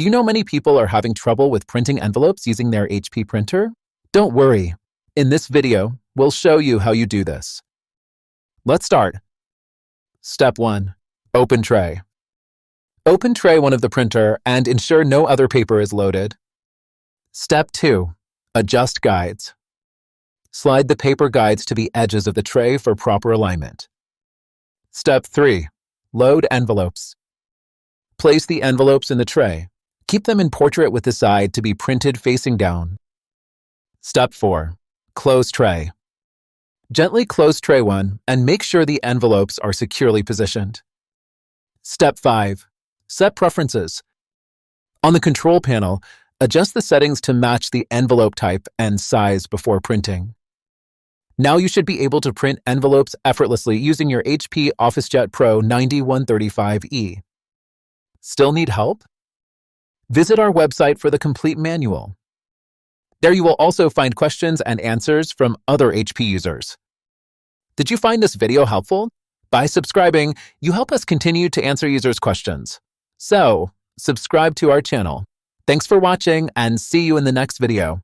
Do you know many people are having trouble with printing envelopes using their HP printer? Don't worry. In this video, we'll show you how you do this. Let's start. Step 1. Open tray. Open tray 1 of the printer and ensure no other paper is loaded. Step 2. Adjust guides. Slide the paper guides to the edges of the tray for proper alignment. Step 3. Load envelopes. Place the envelopes in the tray. Keep them in portrait with the side to be printed facing down. Step 4. Close tray. Gently close tray 1 and make sure the envelopes are securely positioned. Step 5. Set preferences. On the control panel, adjust the settings to match the envelope type and size before printing. Now you should be able to print envelopes effortlessly using your HP OfficeJet Pro 9135E. Still need help? Visit our website for the complete manual. There you will also find questions and answers from other HP users. Did you find this video helpful? By subscribing, you help us continue to answer users' questions. So, subscribe to our channel. Thanks for watching and see you in the next video.